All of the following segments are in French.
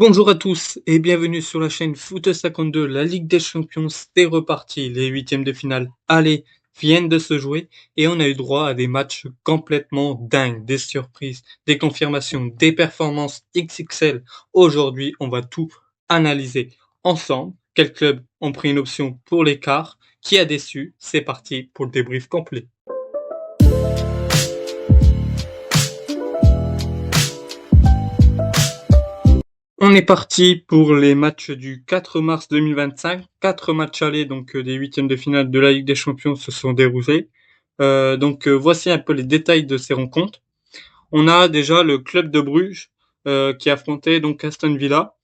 Bonjour à tous et bienvenue sur la chaîne Foot 52, la Ligue des Champions, c'est reparti. Les huitièmes de finale allez, viennent de se jouer et on a eu droit à des matchs complètement dingues, des surprises, des confirmations, des performances XXL. Aujourd'hui, on va tout analyser ensemble. Quels clubs ont pris une option pour l'écart? Qui a déçu? C'est parti pour le débrief complet. On est parti pour les matchs du 4 mars 2025. 4 matchs allés donc des huitièmes de finale de la Ligue des Champions se sont déroulés. Voici un peu les détails de ces rencontres. On a déjà le club de Bruges qui affrontait donc Aston Villa.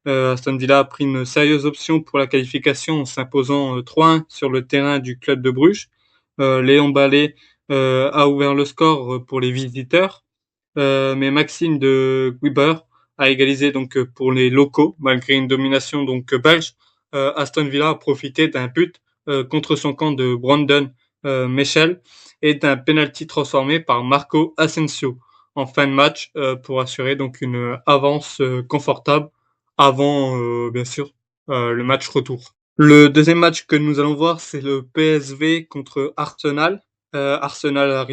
Aston Villa a pris une sérieuse option pour la qualification en s'imposant 3-1 sur le terrain du club de Bruges. Léon Ballet a ouvert le score pour les visiteurs, mais Maxime de Guiber a égalisé donc pour les locaux malgré une domination donc belge. Aston Villa a profité d'un but contre son camp de Brandon Michel et d'un penalty transformé par Marco Asensio en fin de match pour assurer donc une avance confortable avant bien sûr le match retour. Le deuxième match que nous allons voir, c'est le PSV contre Arsenal. Arsenal a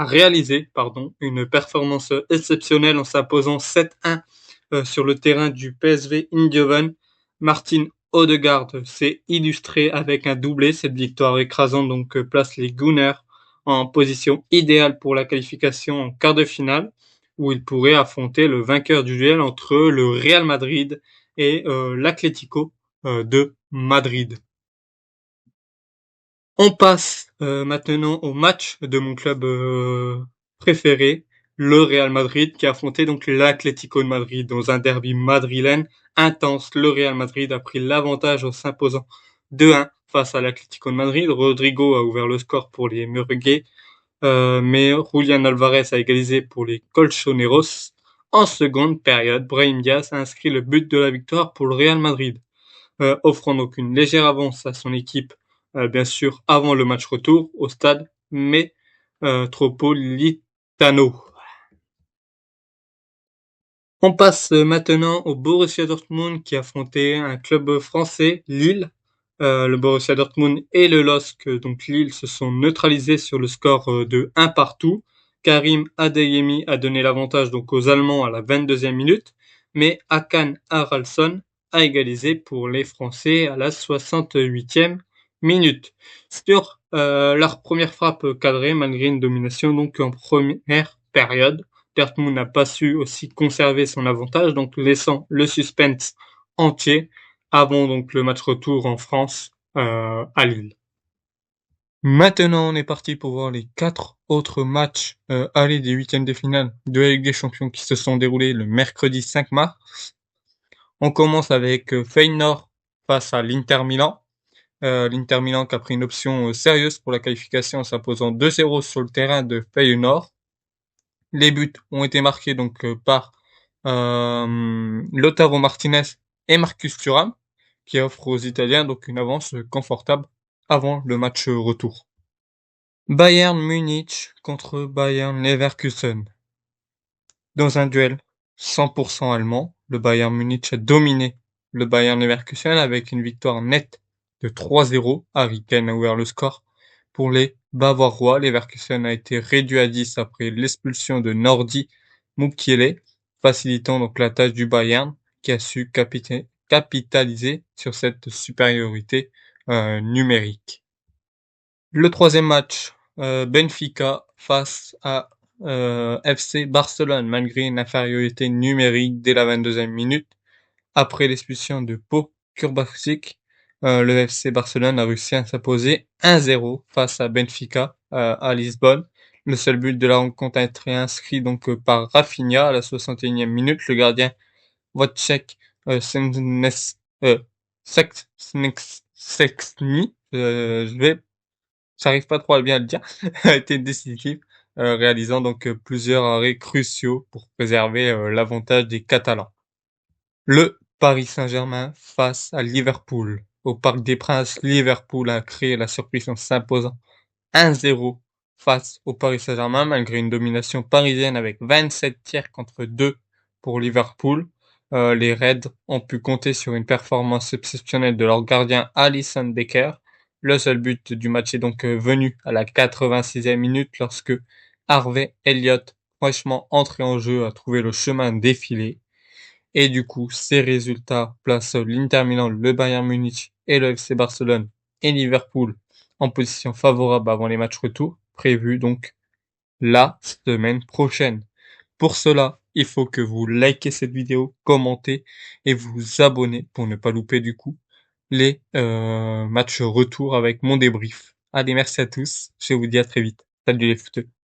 réalisé une performance exceptionnelle en s'imposant 7-1 sur le terrain du PSV Eindhoven. Martin Odegaard s'est illustré avec un doublé. Cette victoire écrasante donc place les Gunners en position idéale pour la qualification en quart de finale, où ils pourraient affronter le vainqueur du duel entre le Real Madrid et l'Atlético de Madrid. On passe maintenant au match de mon club préféré, le Real Madrid, qui a affronté donc l'Atlético de Madrid dans un derby madrilène intense. Le Real Madrid a pris l'avantage en s'imposant 2-1 face à l'Atlético de Madrid. Rodrigo a ouvert le score pour les Merengues, mais Julián Alvarez a égalisé pour les Colchoneros. En seconde période, Brahim Diaz a inscrit le but de la victoire pour le Real Madrid, offrant donc une légère avance à son équipe, bien sûr, avant le match retour au stade Metropolitano. On passe maintenant au Borussia Dortmund qui affrontait un club français, Lille. Le Borussia Dortmund et le LOSC, donc Lille, se sont neutralisés sur le score de 1 partout. Karim Adeyemi a donné l'avantage donc aux Allemands à la 22e minute, mais Hakan Haraldsson a égalisé pour les Français à la 68e minute. Sur leur première frappe cadrée, malgré une domination donc en première période, Dortmund n'a pas su aussi conserver son avantage, donc laissant le suspense entier avant donc le match retour en France à Lille. Maintenant, on est parti pour voir les 4 autres matchs allés des huitièmes de finale de la Ligue des Champions qui se sont déroulés le mercredi 5 mars. On commence avec Feyenoord face à l'Inter Milan. L'Inter Milan qui a pris une option sérieuse pour la qualification en s'imposant 2-0 sur le terrain de Feyenoord. Les buts ont été marqués donc par Lautaro Martinez et Marcus Thuram, qui offrent aux Italiens donc une avance confortable avant le match retour. Bayern Munich contre Bayern Leverkusen. Dans un duel 100% allemand, le Bayern Munich a dominé le Bayern Leverkusen avec une victoire nette de 3-0. Harry Kane a ouvert le score pour les Bavarois. Leverkusen a été réduit à 10 après l'expulsion de Nordi Mukiele, facilitant donc la tâche du Bayern qui a su capitaliser sur cette supériorité numérique. Le troisième match, Benfica face à FC Barcelone, malgré une infériorité numérique dès la 22e minute. Après l'expulsion de Pau Kurbasic, le FC Barcelone a réussi à s'imposer 1-0 face à Benfica à Lisbonne. Le seul but de la rencontre a été inscrit donc par Rafinha à la 61e minute. Le gardien Wojciech Szczęsny, j'arrive pas trop à bien le dire, a été décisif, réalisant donc plusieurs arrêts cruciaux pour préserver l'avantage des Catalans. Le Paris Saint-Germain face à Liverpool. Au Parc des Princes, Liverpool a créé la surprise en s'imposant 1-0 face au Paris Saint-Germain, malgré une domination parisienne avec 27 tirs contre 2 pour Liverpool. Les Reds ont pu compter sur une performance exceptionnelle de leur gardien Alisson Becker. Le seul but du match est donc venu à la 86e minute lorsque Harvey Elliott, fraîchement entré en jeu, a trouvé le chemin défilé. Et du coup, ces résultats placent l'Inter Milan, le Bayern Munich et le FC Barcelone et Liverpool en position favorable avant les matchs retour, prévus donc la semaine prochaine. Pour cela, il faut que vous likez cette vidéo, commentez et vous abonnez pour ne pas louper du coup les matchs retour avec mon débrief. Allez, merci à tous, je vous dis à très vite. Salut les footeux.